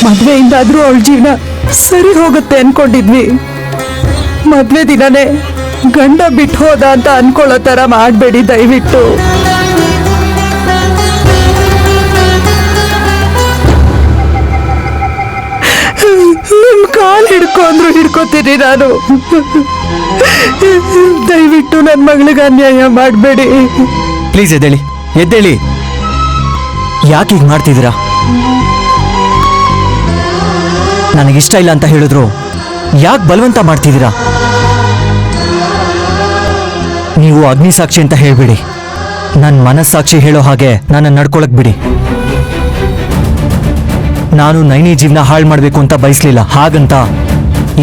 ಮದ್ವೆಯಿಂದಾದ್ರೂ ಅವಳ ಜೀವನ ಸರಿ ಹೋಗುತ್ತೆ ಅನ್ಕೊಂಡಿದ್ವಿ. ಮದ್ವೆ ದಿನನೇ ಗಂಡ ಬಿಟ್ಟು ಹೋದ ಅಂತ ಅನ್ಕೊಳ್ಳೋ ತರ ಮಾಡ್ಬೇಡಿ ದಯವಿಟ್ಟು. ನಿಮ್ ಕಾಲ್ ಹಿಡ್ಕೊಂಡ್ರು ಹಿಡ್ಕೋತೀನಿ ನಾನು. ದಯವಿಟ್ಟು ನನ್ ಮಗಳಿಗೆ ಅನ್ಯಾಯ ಮಾಡಬೇಡಿ. ಪ್ಲೀಸ್ ಎದ್ದೇಳಿ, ಎದ್ದೇಳಿ. ಯಾಕೆ ಹೀಗೆ ಮಾಡ್ತಿದ್ದೀರಾ? ನನಗಿಷ್ಟ ಇಲ್ಲ ಅಂತ ಹೇಳಿದ್ರು ಯಾಕೆ ಬಲವಂತ ಮಾಡ್ತಿದ್ದೀರಾ? ನೀವು ಅಗ್ನಿಸಾಕ್ಷಿ ಅಂತ ಹೇಳ್ಬಿಡಿ, ನನ್ನ ಮನಸ್ಸಾಕ್ಷಿ ಹೇಳೋ ಹಾಗೆ ನನ್ನ ನಡ್ಕೊಳಕ್ ಬಿಡಿ. ನಾನು ನೈನಿ ಜೀವನ ಹಾಳು ಮಾಡಬೇಕು ಅಂತ ಬಯಸ್ಲಿಲ್ಲ, ಹಾಗಂತ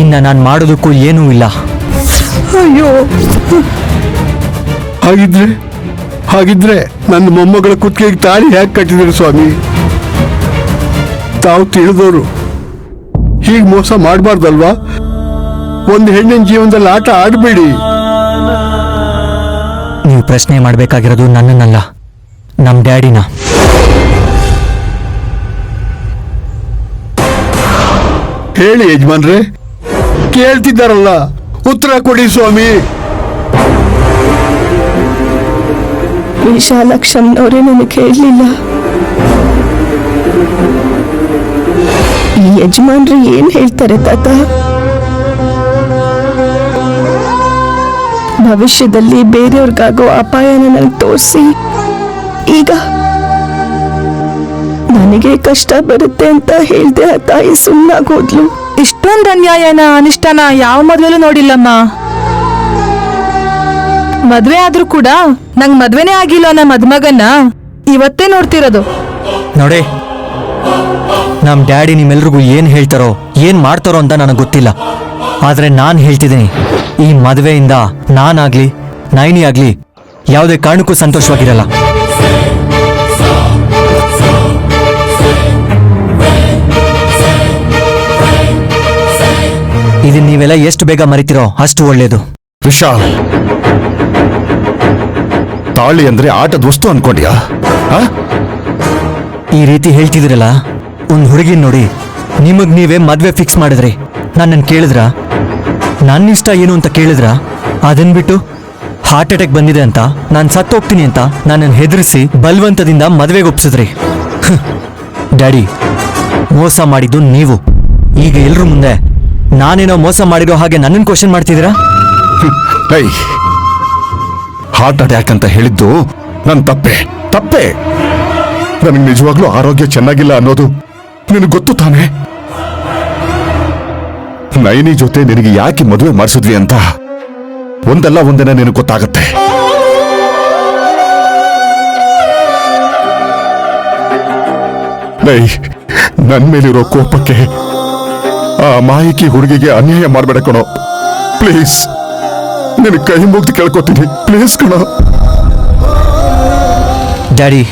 ಇನ್ನ ನಾನು ಮಾಡೋದಕ್ಕೂ ಏನೂ ಇಲ್ಲ. ಅಯ್ಯೋ, ಹಾಗಿದ್ರೆ ನನ್ನ ಮೊಮ್ಮಗಳ ಕುತ್ತಿಗೆಗೆ ತಾಳಿ ಯಾಕೆ ಕಟ್ಟಿದ್ರು ಸ್ವಾಮಿ? ತಾವು ತಿಳಿದವರು ಹೀಗೆ ಮೋಸ ಮಾಡಬಾರ್ದಲ್ವಾ? ಒಂದು ಹೆಣ್ಣಿನ ಜೀವನದಲ್ಲಿ ಆಟ ಆಡಬೇಡಿ. ನೀವು ಪ್ರಶ್ನೆ ಮಾಡಬೇಕಾಗಿರೋದು ನನ್ನನ್ನಲ್ಲ, ನಮ್ಮ ಡ್ಯಾಡಿನ. ಹೇಳಿ ಯಜಮಾನ್ರೆ, ಕೇಳ್ತಿದ್ದಾರಲ್ಲ, ಉತ್ತರ ಕೊಡಿ ಸ್ವಾಮಿ. ವಿಶಾಲಕ್ಷಮ್ನವರೇ ನನಗೆ ಹೇಳಲಿಲ್ಲ. ಈ ಯಜಮಾನ್ರು ಏನ್ ಹೇಳ್ತಾರೆ ತಾತ? ಭವಿಷ್ಯದಲ್ಲಿ ಬೇರೆಯವ್ರಿಗಾಗೋ ಅಪಾಯನ ನನಗೆ ತೋರಿಸಿ ಈಗ ನನಗೆ ಕಷ್ಟ ಬರುತ್ತೆ ಅಂತ ಹೇಳ್ದೆ ಆ ತಾಯಿ ಸುಮ್ಮನಾಗೋದ್ಲು. ಇಷ್ಟೊಂದು ಅನ್ಯಾಯನ ಅನಿಷ್ಟನ ಯಾವ ಮದ್ವೆಲೂ ನೋಡಿಲ್ಲಮ್ಮ. ಮದ್ವೆ ಆದ್ರೂ ಕೂಡ ನಂಗ್ ಮದ್ವೆನೇ ಆಗಿಲ್ಲ ಅನ್ನೋ ಮದ್ಮಗನ್ನ ಇವತ್ತೇ ನೋಡ್ತಿರೋದು. ನೋಡಿ, ನಮ್ಮ ಡ್ಯಾಡಿ ನಿಮ್ಮೆಲ್ರಿಗೂ ಏನ್ ಹೇಳ್ತಾರೋ ಏನ್ ಮಾಡ್ತಾರೋ ಅಂತ ನನಗೆ ಗೊತ್ತಿಲ್ಲ. ಆದ್ರೆ ನಾನು ಹೇಳ್ತಿದ್ದೀನಿ, ಈ ಮದುವೆಯಿಂದ ನಾನಾಗ್ಲಿ ನೈನಿ ಆಗ್ಲಿ ಯಾವುದೇ ಕಾರಣಕ್ಕೂ ಸಂತೋಷವಾಗಿರಲ್ಲ. ಇದನ್ನ ನೀವೆಲ್ಲ ಎಷ್ಟು ಬೇಗ ಮರಿತಿರೋ ಅಷ್ಟು ಒಳ್ಳೇದು. ವಿಶಾಲ್, ತಾಳಿ ಅಂದ್ರೆ ಆಟದ ವಸ್ತು ಅನ್ಕೊಂಡ್ಯಾ? ಈ ರೀತಿ ಹೇಳ್ತಿದಿರಲ್ಲ, ಒಂದು ಹುಡುಗಿನ ನೋಡಿ ನಿಮಗ್ ನೀವೇ ಮದ್ವೆ ಫಿಕ್ಸ್ ಮಾಡಿದ್ರಿ. ನನ್ನನ್ನು ಕೇಳಿದ್ರ? ನನ್ನ ಇಷ್ಟ ಏನು ಅಂತ ಕೇಳಿದ್ರ? ಅದನ್ ಬಿಟ್ಟು ಹಾರ್ಟ್ ಅಟ್ಯಾಕ್ ಬಂದಿದೆ ಅಂತ, ನಾನು ಸತ್ತೋಗ್ತೀನಿ ಅಂತ ನನ್ನನ್ನು ಹೆದರಿಸಿ ಬಲವಂತದಿಂದ ಮದ್ವೆಗೆ ಒಪ್ಸಿದ್ರಿ. ಡ್ಯಾಡಿ, ಮೋಸ ಮಾಡಿದ್ದು ನೀವು. ಈಗ ಎಲ್ರ ಮುಂದೆ ನಾನೇನೋ ಮೋಸ ಮಾಡಿರೋ ಹಾಗೆ ನನ್ನನ್ನು ಕ್ವಶನ್ ಮಾಡ್ತಿದ್ದೀರಾ? ಹಾರ್ಟ್ ಅಟ್ಯಾಕ್ ಅಂತ ಹೇಳಿದ್ದು ನನ್ನ ತಪ್ಪೆ. ನನಗೆ ನಿಜವಾಗ್ಲೂ ಆರೋಗ್ಯ ಚೆನ್ನಾಗಿಲ್ಲ ಅನ್ನೋದು ನಿನಗೆ ಗೊತ್ತು ತಾನೆ? ನೈನಿ ಜೊತೆ ನಿನಗೆ ಯಾಕೆ ಮದುವೆ ಮಾಡಿಸಿದ್ವಿ ಅಂತ ಒಂದಲ್ಲ ಒಂದಿನ ನಿನಗೆ ಗೊತ್ತಾಗತ್ತೆ. ನನ್ ಮೇಲಿರೋ ಕೋಪಕ್ಕೆ ಆ ಮಾಯಿಕಿ ಹುಡುಗಿಗೆ ಅನ್ಯಾಯ ಮಾಡ್ಬೇಡ ಕಣೋ. ಪ್ಲೀಸ್, ನಿನ್ ಕೈ ಮುಗ್ದು ಕೇಳ್ಕೊತೀನಿ, ಪ್ಲೀಸ್ ಕಣೋ. ಡ್ಯಾಡಿ,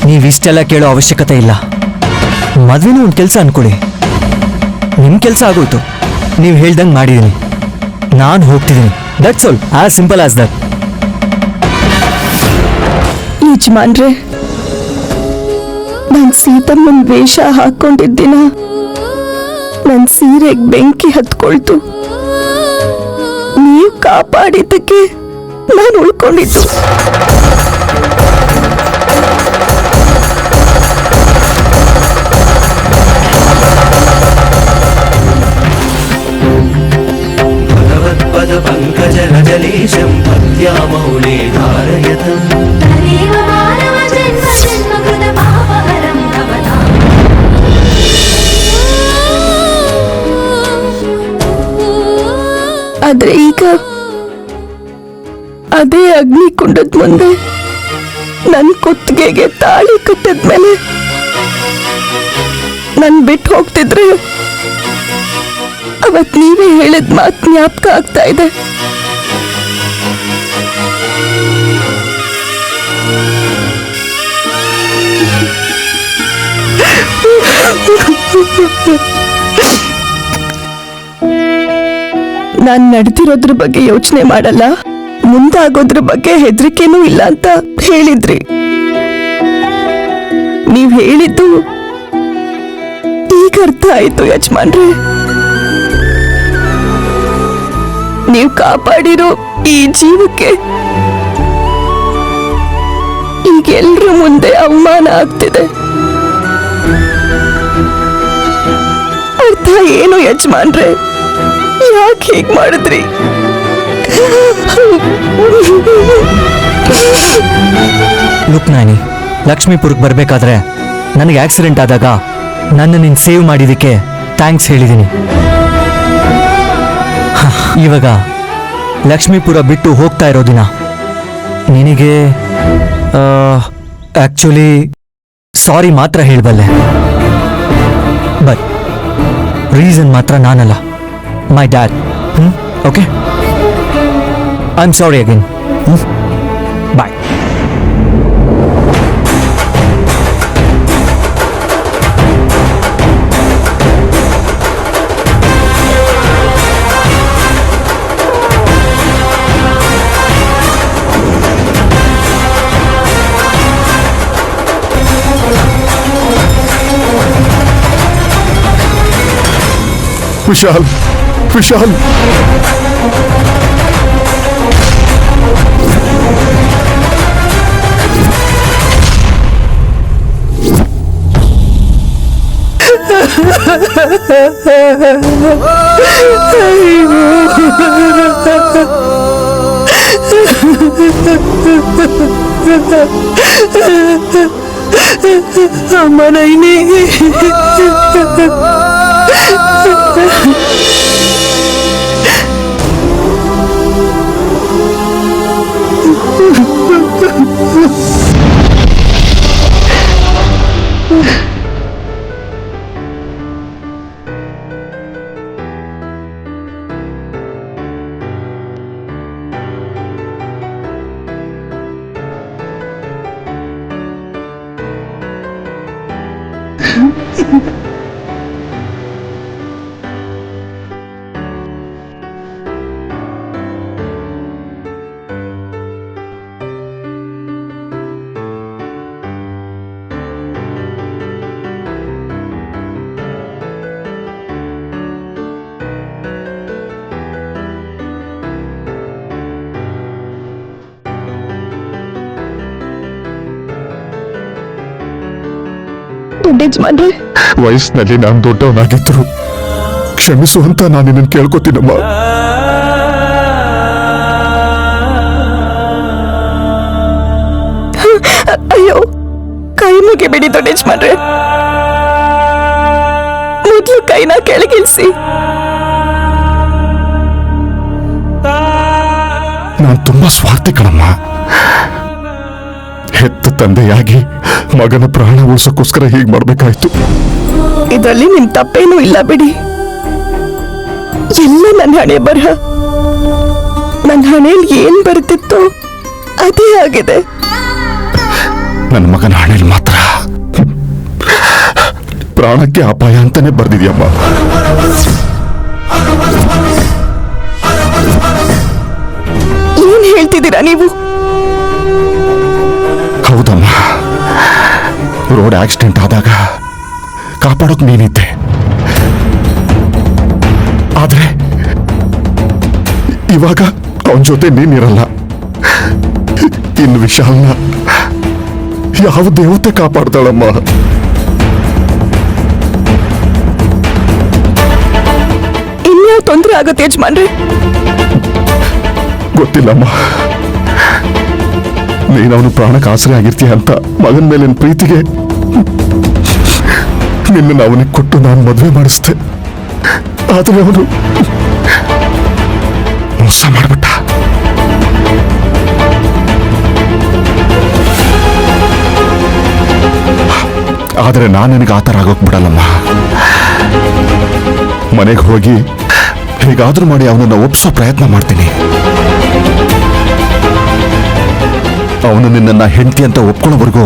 ನೀವಿಷ್ಟೆಲ್ಲ ಕೇಳೋ ಅವಶ್ಯಕತೆ ಇಲ್ಲ. ಮದ್ವೆನೂ ಒಂದು ಕೆಲಸ ಅನ್ಕೊಳ್ಳಿ. ನಿಮ್ಮ ಕೆಲಸ ಆಗೋಯ್ತು, ನೀವು ಹೇಳ್ದಂಗೆ ಮಾಡಿದ್ದೀನಿ, ನಾನು ಹೋಗ್ತಿದ್ದೀನಿ. That's all, as simple as that. ಯಜಮಾನ್ರೆ, ನಾನು ಸೀತಮ್ಮನ ವೇಷ ಹಾಕೊಂಡಿದ್ದಿನ ನನ್ನ ಸೀರೆಗೆ ಬೆಂಕಿ ಹತ್ಕೊಳ್ತು. ನೀವು ಕಾಪಾಡಿದ್ದಕ್ಕೆ ನಾನು ಉಳ್ಕೊಂಡಿದ್ದು. ಭಗವತ್ಪದ ಪಂಕಜ ರಜಲೀಶಂ ಪತ್ಯಾ ಮೌಲೇ ಧಾರಯತಂ. ಆದ್ರೆ ಈಗ ಅದೇ ಅಗ್ನಿಕುಂಡದ ಮುಂದೆ ನನ್ನ ಕುತ್ತಿಗೆಗೆ ತಾಳಿ ಕಟ್ಟಿದ್ಮೇಲೆ ನನ್ ಬಿಟ್ಟು ಹೋಗ್ತಿದ್ರೆ ಅವತ್ ನೀವೇ ಹೇಳಿದ ಮಾತು ಜ್ಞಾಪಕ ಆಗ್ತಾ ಇದೆ. ನಾನ್ ನಡೆದಿರೋದ್ರ ಬಗ್ಗೆ ಯೋಚನೆ ಮಾಡಲ್ಲ, ಮುಂದಾಗೋದ್ರ ಬಗ್ಗೆ ಹೆದರಿಕೆನೂ ಇಲ್ಲ ಅಂತ ಹೇಳಿದ್ರಿ. ನೀವ್ ಹೇಳಿದ್ದು ಅರ್ಥ ಆಯ್ತು ಯಜಮಾನ್ರೆ. ನೀವು ಕಾಪಾಡಿರೋ ಈ ಜೀವಕ್ಕೆ ಈಗ ಎಲ್ರ ಮುಂದೆ ಅವಮಾನ ಆಗ್ತಿದೆ. ಅರ್ಥ ಏನು ಯಜಮಾನ್ರೆ? ಯಾಕೆ ಹೀಗ್ ಮಾಡಿದ್ರಿ? ಲುಕ್ ನಾನಿ, ಲಕ್ಷ್ಮೀಪುರಕ್ಕೆ ಬರಬೇಕಾದ್ರೆ ನನಗೆ ಆಕ್ಸಿಡೆಂಟ್ ಆದಾಗ ನನ್ನ ನೀನು ಸೇವ್ ಮಾಡಿದ್ದಕ್ಕೆ ಥ್ಯಾಂಕ್ಸ್ ಹೇಳಿದ್ದೀನಿ. ಇವಾಗ ಲಕ್ಷ್ಮೀಪುರ ಬಿಟ್ಟು ಹೋಗ್ತಾ ಇರೋ ದಿನ ನಿನಗೆ ಆ್ಯಕ್ಚುಲಿ ಸಾರಿ ಮಾತ್ರ ಹೇಳಬಲ್ಲೆ, ಬಟ್ ರೀಸನ್ ಮಾತ್ರ ನಾನಲ್ಲ, my dad. Okay, I am sorry again. Bye. Vishal, Vishal, ಅಮ್ಮ ನೈನಿ, ದೊಡ್ಡ ಯಜಮಾನ್ರೆ, ವಯಸ್ಸಿನಲ್ಲಿ ನಾನು ದೊಡ್ಡವನಾಗಿದ್ರು ಕ್ಷಮಿಸು ಅಂತ ನಾನು ನಿನ್ನನ್ನು ಕೇಳ್ಕೊತೀನಮ್ಮ. ಅಯ್ಯೋ, ಕೈ ಮುಗಿಬೇಡಿ ದೊಡ್ಡ ಯಜಮಾನ್ರೆ. ಮೊದ್ಲು ಕೈನ ಕೆಳಗಿಳಿಸಿ. ನಾನು ತುಂಬಾ ಸ್ವಾರ್ಥಿ ಕಣಮ್ಮ. ಹೆತ್ತ ತಂದೆಯಾಗಿ ಮಗನ ಪ್ರಾಣ ಉಳಿಸೋಕ್ಕೋಸ್ಕರ ಹೀಗೆ ಮಾಡ್ಬೇಕಾಯ್ತು. ಇದರಲ್ಲಿ ನಿಮ್ ತಪ್ಪೇನೂ ಇಲ್ಲ ಬಿಡಿ. ಎಲ್ಲ ನನ್ನ ಹಣೆ ಬರಹ. ನನ್ನ ಹಣೆಯಲ್ಲಿ ಏನ್ ಬರ್ತಿತ್ತು ಅದೇ ಆಗಿದೆ. ನನ್ನ ಮಗನ ಹಣೆಯಲ್ಲಿ ಮಾತ್ರ ಪ್ರಾಣಕ್ಕೆ ಅಪಾಯ ಅಂತಾನೆ ಬರ್ದಿದ್ಯಮ್ಮ. ಏನ್ ಹೇಳ್ತಿದ್ದೀರಾ ನೀವು? ಹೌದಮ್ಮ, ರೋಡ್ ಆಕ್ಸಿಡೆಂಟ್ ಆದಾಗ ಕಾಪಾಡೋಕ್ ನೀನಿದ್ದೆ. ಆದ್ರೆ ಇವಾಗ ಅವನ ಜೊತೆ ನೀನಿರಲ್ಲ. ಇನ್ನು ವಿಶಾಲ್ನ ಯಾವ ದೇವತೆ ಕಾಪಾಡ್ತಾಳಮ್ಮ? ಇನ್ಯಾವ ತೊಂದರೆ ಆಗುತ್ತೆ ಯಜಮಾನ್ರೆ? ಗೊತ್ತಿಲ್ಲಮ್ಮ. ನೀನು ಅವನು ಪ್ರಾಣಕ್ಕೆ ಆಸರೆ ಆಗಿರ್ತೀಯ ಅಂತ ಮಗನ ಮೇಲಿನ ಪ್ರೀತಿಗೆ ನಿನ್ನನ್ನು ಅವನಿಗೆ ಕೊಟ್ಟು ನಾನು ಮದುವೆ ಮಾಡಿಸ್ದೆ. ಆದರೆ ಅವನು ಮೋಸ ಮಾಡ್ಬಿಟ್ಟ. ಆದರೆ ನಾನು ನಿನಗೆ ಆ ಥರ ಆಗೋಕ್ ಬಿಡಲ್ಲಮ್ಮ. ಮನೆಗೆ ಹೋಗಿ ಹೇಗಾದ್ರೂ ಮಾಡಿ ಅವನನ್ನು ಒಪ್ಸೋ ಪ್ರಯತ್ನ ಮಾಡ್ತೀನಿ. ಅವನು ನಿನ್ನನ್ನ ಹೆಂಡತಿ ಅಂತ ಒಪ್ಕೊಳ್ಳೋವರೆಗೂ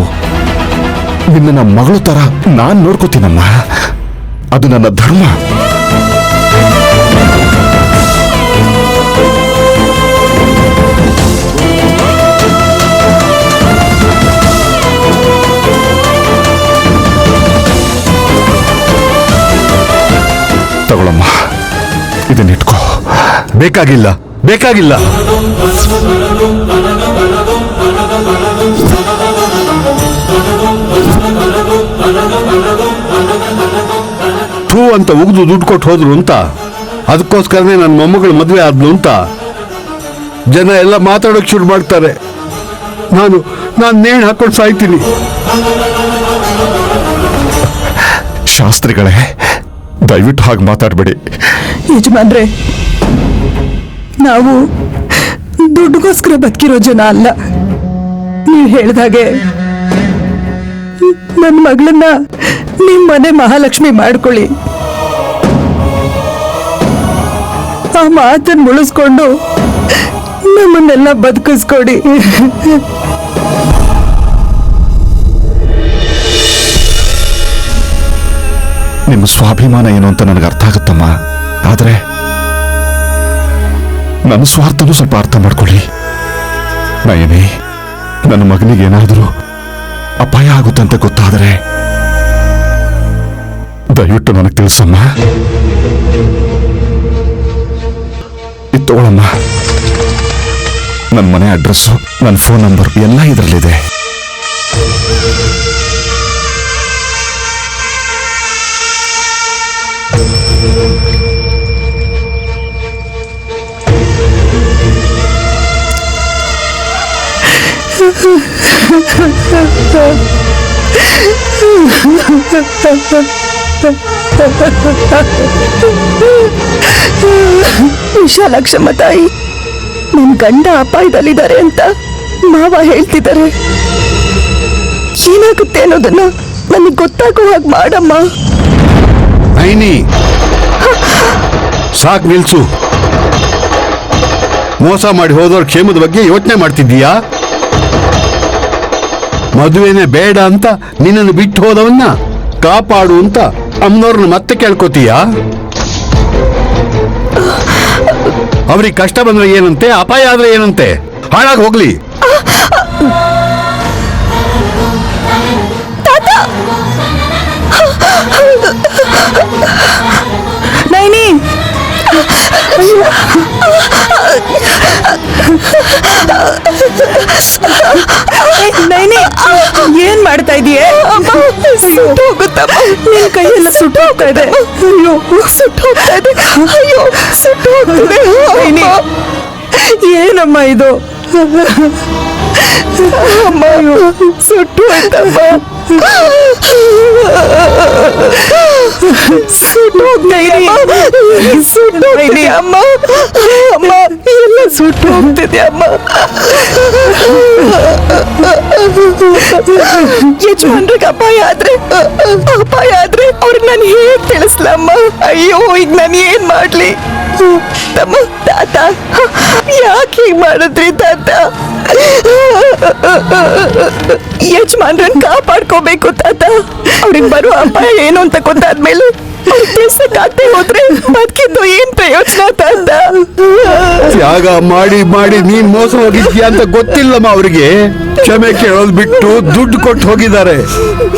ನಿನ್ನ ಮಗಳು ತರ ನಾನ್ ನೋಡ್ಕೋತೀನಮ್ಮ. ಅದು ನನ್ನ ಧರ್ಮ. ಇದನ್ನಿಟ್ಕೋ. ಬೇಕಾಗಿಲ್ಲ ಬೇಕಾಗಿಲ್ಲ. ಥೂ ಅಂತ ಉಗಿದು ದುಡ್ಡು ಕೊಟ್ಟು ಹೋದ್ರು ಅಂತ, ಅದಕ್ಕೋಸ್ಕರನೇ ನನ್ನ ಮೊಮ್ಮಗಳ ಮದುವೆ ಆದ್ಲು ಅಂತ ಜನ ಎಲ್ಲ ಮಾತಾಡೋಕೆ ಶುರು ಮಾಡ್ತಾರೆ. ನಾನು ನೇಣು ಹಾಕೊಂಡು ಸಾಯ್ತೀನಿ. ಶಾಸ್ತ್ರಿಗಳೇ, ದಯವಿಟ್ಟು ಹಾಗೆ ಮಾತಾಡಬೇಡಿ. ಯಜಮಾನ್ರೆ, ನಾವು ದುಡ್ಡುಗೋಸ್ಕರ ಬದುಕಿರೋ ಜನ ಅಲ್ಲ. ನೀವು ಹೇಳ್ದಾಗೆ ನನ್ನ ಮಗಳನ್ನ ನಿಮ್ಮ ಮನೆ ಮಹಾಲಕ್ಷ್ಮಿ ಮಾಡ್ಕೊಳ್ಳಿ. ಆ ಮಾತನ್ನು ಮುಳಿಸ್ಕೊಂಡು ನಮ್ಮನ್ನೆಲ್ಲ ಬದುಕಿಸ್ಕೊಡಿ. ನಿಮ್ಮ ಸ್ವಾಭಿಮಾನ ಏನು ಅಂತ ನನಗೆ ಅರ್ಥ ಆಗುತ್ತಮ್ಮ. ಆದ್ರೆ ನನ್ನ ಸ್ವಾರ್ಥನೂ ಸ್ವಲ್ಪ ಅರ್ಥ ಮಾಡ್ಕೊಳ್ಳಿ. ನಯನಿ, ನನ್ನ ಮಗನಿಗೆ ಏನಾದರೂ ಅಪಾಯ ಆಗುತ್ತಂತ ಗೊತ್ತಾದರೆ ದಯವಿಟ್ಟು ನನಗೆ ತಿಳಿಸಮ್ಮ. ಇತ್ತೋಳಮ್ಮ, ನನ್ನ ಮನೆ ಅಡ್ರೆಸ್ಸು, ನನ್ನ ಫೋನ್ ನಂಬರ್ ಎಲ್ಲ ಇದರಲ್ಲಿದೆ. ವಿಶಾಲಾಕ್ಷಮ್ಮ ತಾಯಿ, ನನ್ ಗಂಡ ಅಪಾಯದಲ್ಲಿದ್ದಾರೆ ಅಂತ ಮಾವ ಹೇಳ್ತಿದ್ದಾರೆ. ಏನಾಗುತ್ತೆ ಅನ್ನೋದನ್ನ ನನಗೆ ಗೊತ್ತಾಗೋ ಹಾಗೆ ಮಾಡಮ್ಮ. ನೈನಿ, ಸಾಕ್ ನಿಲ್ಸು. ಮೋಸ ಮಾಡಿ ಹೋದವ್ರ ಕ್ಷೇಮದ ಬಗ್ಗೆ ಯೋಚನೆ ಮಾಡ್ತಿದ್ದೀಯಾ? ಮದುವೆನೇ ಬೇಡ ಅಂತ ನಿನ್ನನ್ನು ಬಿಟ್ಟು ಹೋದವನ್ನ ಕಾಪಾಡು ಅಂತ ಅಮ್ಮನವ್ರನ್ನ ಮತ್ತೆ ಕೇಳ್ಕೊತೀಯಾ? ಅವ್ರಿಗೆ ಕಷ್ಟ ಬಂದ್ರೆ ಏನಂತೆ, ಅಪಾಯ ಆದ್ರೆ ಏನಂತೆ? ಹಾಳಾಗಿ ಹೋಗ್ಲಿ. ನೈನಿ, ನೈನಿ, ಏನ್ ಮಾಡ್ತಾ ಇದೀಯ? ಸುಟ್ಟು ಹೋಗುತ್ತಮ್ಮ, ನಿನ್ ಕೈಯೆಲ್ಲ ಸುಟ್ಟು ಹೋಗ್ತಾ ಇದೆ. ಅಯ್ಯೋ, ಸುಟ್ಟು ಹೋಗ್ತಾ ಇದೆ. ಅಯ್ಯೋ, ಸುಟ್ಟು ಹೋಗ್ತಿದೆ. ನೈನಿ, ಏನಮ್ಮ ಇದು? ಅಮ್ಮ, ಸುಟ್ಟು ಹೋಯ್ತಮ್ಮ. ಸುಟ್ಟು ಹೋಗ್ತೈನಿ, ಸುಟ್ಟು ಹೋಗ್ತಿದೆ ಅಮ್ಮ. ಅಮ್ಮ, ಎಲ್ಲ ಸುಟ್ಟು ಹೋಗ್ತಿದೆ ಅಮ್ಮ. ಯಜಮಾನ್ರಿಗೆ ಅಪಾಯ ಆದ್ರೆ ಅವ್ರಿಗೆ ನಾನು ಹೇಗ್ ತಿಳಿಸ್ಲಮ್ಮ? ಅಯ್ಯೋ, ಈಗ ನಾನು ಏನ್ ಮಾಡ್ಲಿ? ತಮ್ಮ, ತಾತ, ಯಾಕೆ ಹೀಗ್ ಮಾಡಿದ್ರಿ ತಾತ? ಯಜಮಾನ್ರನ್ನ ಕಾಪಾಡ್ಕೋಬೇಕು ತಾತ. ಅವ್ರಿಗೆ ಬರುವ ಅಪಾಯ ಏನು ಅಂತ ಗೊತ್ತಾದ್ಮೇಲೆ ತಿಳಿಸಕ್ಕಾಗ್ದೆ ಹೋದ್ರೆ ಬದುಕಿದ್ದು ಏನ್ ಪ್ರಯೋಜನ ತಾತ? ತ್ಯಾಗ ಮಾಡಿ ಮಾಡಿ ನೀನ್ ಮೋಸ ಹೋಗಿದ್ಯಾ ಅಂತ ಗೊತ್ತಿಲ್ಲಮ್ಮ ಅವ್ರಿಗೆ. ಕ್ಷಮೆ ಕೇಳೋದು ಬಿಟ್ಟು ದುಡ್ಡು ಕೊಟ್ಟು ಹೋಗಿದ್ದಾರೆ.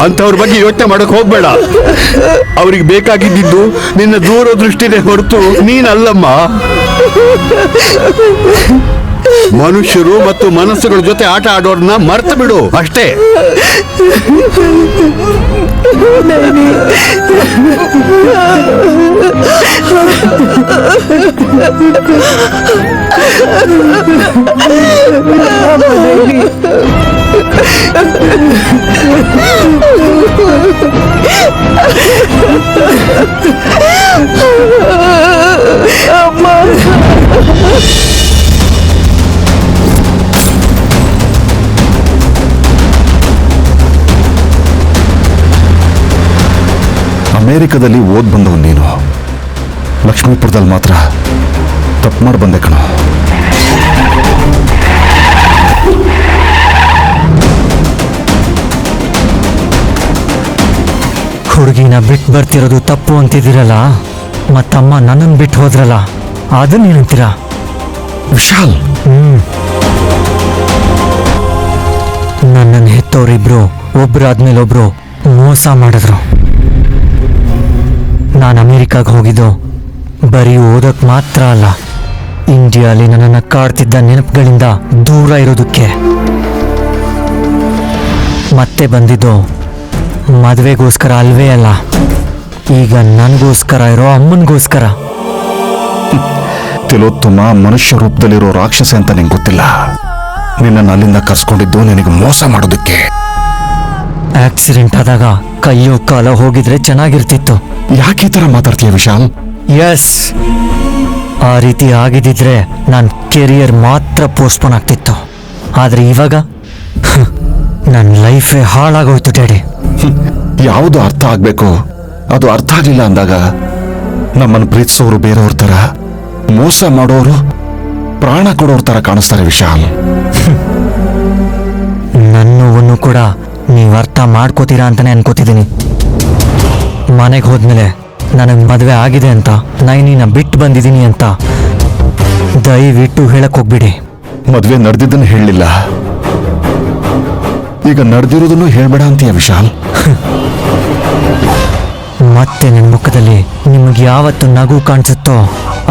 ಅಂತವ್ರ ಬಗ್ಗೆ ಯೋಚನೆ ಮಾಡಕ್ ಹೋಗ್ಬೇಡ. ಅವ್ರಿಗೆ ಬೇಕಾಗಿದ್ದು ನಿನ್ನ ದೂರದೃಷ್ಟಿನೇ ಹೊರತು ನೀನಲ್ಲಮ್ಮ. ಮನುಷ್ಯರು ಮತ್ತು ಮನಸ್ಸುಗಳ ಜೊತೆ ಆಟ ಆಡೋರ್ನ ಮರ್ತು ಬಿಡು ಅಷ್ಟೇ. ಅಮೆರಿಕದಲ್ಲಿ ಓದ್ ಬಂದವನು ನೀನು, ಲಕ್ಷ್ಮೀಪುರದಲ್ಲಿ ಮಾತ್ರ ತಪ್ಪು ಮಾಡಿ ಬಂದೆ ಕಣೋ. ಹುಡುಗಿನ ಬಿಟ್ಟು ಬರ್ತಿರೋದು ತಪ್ಪು ಅಂತಿದ್ದೀರಲ್ಲ, ಮತ್ತಮ್ಮ ನನ್ನನ್ನು ಬಿಟ್ಟು ಹೋದ್ರಲ್ಲ, ಅದನ್ನೇನಂತೀರಾ? ವಿಶಾಲ್, ನನ್ನನ್ನು ಹೆತ್ತವರಿಬ್ರು ಒಬ್ರಾದ್ಮೇಲೆ ಒಬ್ರು ಮೋಸ ಮಾಡಿದ್ರು. ನಾನು ಅಮೆರಿಕಾಗೆ ಹೋಗಿದ್ದು ಬರೀ ಓದೋಕ್ ಮಾತ್ರ ಅಲ್ಲ, ಇಂಡಿಯಾಲಿ ನನ್ನನ್ನು ಕಾಡ್ತಿದ್ದ ನೆನಪುಗಳಿಂದ ದೂರ ಇರೋದಕ್ಕೆ. ಮತ್ತೆ ಬಂದಿದ್ದು ಮದುವೆಗೋಸ್ಕರ ಅಲ್ವೇ ಅಲ್ಲ, ಈಗ ನನಗೋಸ್ಕರ ಇರೋ ಅಮ್ಮನಿಗೋಸ್ಕರ. ತಿಲೋತ್ತಮ ಮನುಷ್ಯ ರೂಪದಲ್ಲಿರೋ ರಾಕ್ಷಸ ಅಂತ ನಿಂಗೆ ಗೊತ್ತಿಲ್ಲ. ನಿನ್ನನ್ನು ಅಲ್ಲಿಂದ ಕರ್ಸ್ಕೊಂಡಿದ್ದು ನಿನಗೆ ಮೋಸ ಮಾಡೋದಕ್ಕೆ. ಆಕ್ಸಿಡೆಂಟ್ ಆದಾಗ ಕೈಯೋ ಕಾಲ ಹೋಗಿದ್ರೆ ಚೆನ್ನಾಗಿರ್ತಿತ್ತು. ಯಾಕೆ ಈ ಥರ ಮಾತಾಡ್ತೀಯ ವಿಶಾಲ್? ಎಸ್, ಆ ರೀತಿ ಆಗಿದ್ದಿದ್ರೆ ನನ್ನ ಕೆರಿಯರ್ ಮಾತ್ರ ಪೋಸ್ಟ್ಪೋನ್ ಆಗ್ತಿತ್ತು. ಆದರೆ ಇವಾಗ ನನ್ನ ಲೈಫೇ ಹಾಳಾಗೋಯ್ತು ಡ್ಯಾಡಿ. ಯಾವುದು ಅರ್ಥ ಆಗ್ಬೇಕು ಅದು ಅರ್ಥ ಆಗಲಿಲ್ಲ ಅಂದಾಗ ನಮ್ಮನ್ನು ಪ್ರೀತಿಸೋರು ಬೇರೆಯವ್ರ ಥರ, ಮೋಸ ಮಾಡೋರು ಪ್ರಾಣ ಕೊಡೋರ್ ಥರ ಕಾಣಿಸ್ತಾರೆ ವಿಶಾಲ್. ನನ್ನ ನೋವನ್ನು ಕೂಡ ನೀವು ಅರ್ಥ ಮಾಡ್ಕೋತೀರಾ ಅಂತಾನೆ ಅನ್ಕೋತಿದ್ದೀನಿ. ಮನೆಗೆ ಹೋದ್ಮೇಲೆ ನನಗೆ ಮದುವೆ ಆಗಿದೆ ಅಂತ, ನೈನಿನ ಬಿಟ್ಟು ಬಂದಿದ್ದೀನಿ ಅಂತ ದಯವಿಟ್ಟು ಹೇಳಕ್ ಹೋಗ್ಬಿಡಿ. ಮದುವೆ ನಡೆದಿದ್ದನ್ನು ಹೇಳಲಿಲ್ಲ, ಈಗ ನಡೆದಿರೋದನ್ನು ಹೇಳ್ಬೇಡ ಅಂತೀಯ ವಿಶಾಲ್. ಮತ್ತೆ ನನ್ನ ಮುಖದಲ್ಲಿ ನಿಮಗೆ ಯಾವತ್ತು ನಗು ಕಾಣಿಸುತ್ತೋ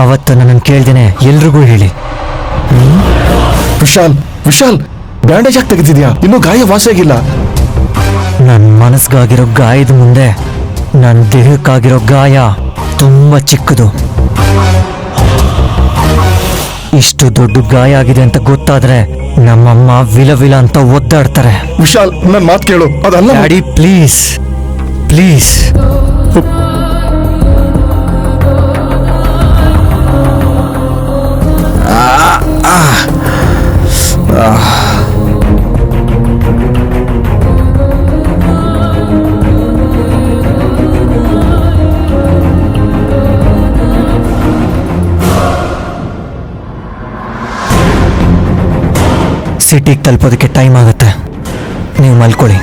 ಅವತ್ತು ನನ್ನನ್ನು ಕೇಳ್ದೇನೆ ಎಲ್ರಿಗೂ ಹೇಳಿ. ವಿಶಾಲ್ ವಿಶಾಲ್ ಬ್ಯಾಂಡೇಜ್ ಆಗಿ ತೆಗೆದಿದ್ಯಾ? ಇನ್ನೂ ಗಾಯ ವಾಸಿಯಾಗಿಲ್ಲ. ನನ್ನ ಮನಸ್ಸಿಗಾಗಿರೋ ಗಾಯದ ಮುಂದೆ ನನ್ನ ದೇಹಕ್ಕಾಗಿರೋ ಗಾಯ ತುಂಬ ಚಿಕ್ಕದು. ಇಷ್ಟು ದೊಡ್ಡ ಗಾಯ ಆಗಿದೆ ಅಂತ ಗೊತ್ತಾದ್ರೆ ನಮ್ಮಮ್ಮ ವಿಲ ವಿಲ ಅಂತ ಒದ್ದಾಡ್ತಾರೆ. ವಿಶಾಲ್ ನನ್ನ ಮಾತು ಕೇಳು, ಅದಲ್ಲ. Daddy please please. ಸಿಟಿಗೆ ತಲುಪೋದಕ್ಕೆ ಟೈಮ್ ಆಗುತ್ತೆ, ನೀವು ಮಲ್ಕೊಳ್ಳಿ.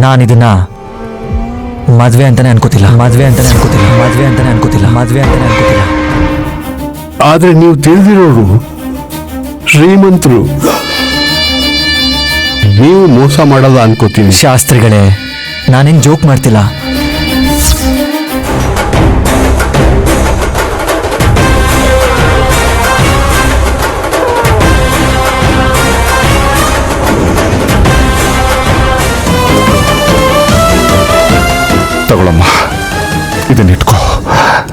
ನಾನಿದನ್ನ ಮದ್ವೆ ಅಂತಾನೆ ಅನ್ಕೋತಿಲ್ಲ. ಆದ್ರೆ ನೀವು ತಿಳಿದಿರೋರು ಶ್ರೀಮಂತರು, ನೀವು ಮೋಸ ಮಾಡಲ್ಲ ಅನ್ಕೋತೀನಿ. ಶಾಸ್ತ್ರಿಗಳೇ, ನಾನೇನ್ ಜೋಕ್ ಮಾಡ್ತಿಲ್ಲ. ತಗೊಳಮ್ಮ, ಇದನ್ನ ಇಟ್ಕೋ.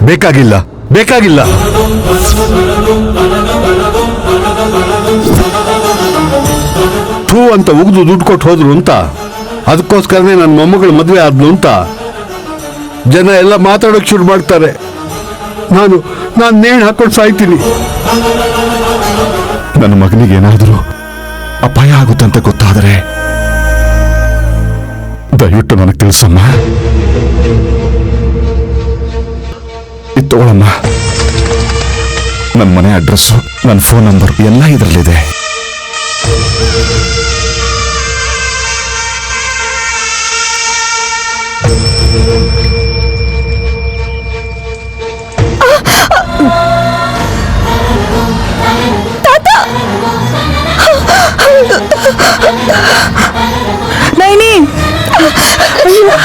ಬೇಕಾಗಿಲ್ಲ ಬೇಕಾಗಿಲ್ಲ. ಥೂ ಅಂತ ಉಗಿದು ದುಡ್ಡು ಕೊಟ್ಟು ಹೋದ್ರು ಅಂತ, ಅದಕ್ಕೋಸ್ಕರನೇ ನನ್ನ ಮೊಮ್ಮಗಳ ಮದುವೆ ಆದ್ಲು ಅಂತ ಜನ ಎಲ್ಲ ಮಾತಾಡೋಕೆ ಶುರು ಮಾಡ್ತಾರೆ. ನಾನು ನೇಣು ಹಾಕೊಂಡು ಸಾಯ್ತೀನಿ. ನನ್ನ ಮಗನಿಗೆ ಏನಾದರೂ ಅಪಾಯ ಆಗುತ್ತಂತ ಗೊತ್ತಾದರೆ ದಯವಿಟ್ಟು ನನಗೆ ತಿಳಿಸಮ್ಮ. ಇದು ತಗೊಳಮ್ಮ. ನನ್ನ ಮನೆ ಅಡ್ರೆಸ್ಸು, ನನ್ನ ಫೋನ್ ನಂಬರ್ ಎಲ್ಲ ಇದರಲ್ಲಿದೆ. ನೈನಿ, ಅಯ್ಯೋ.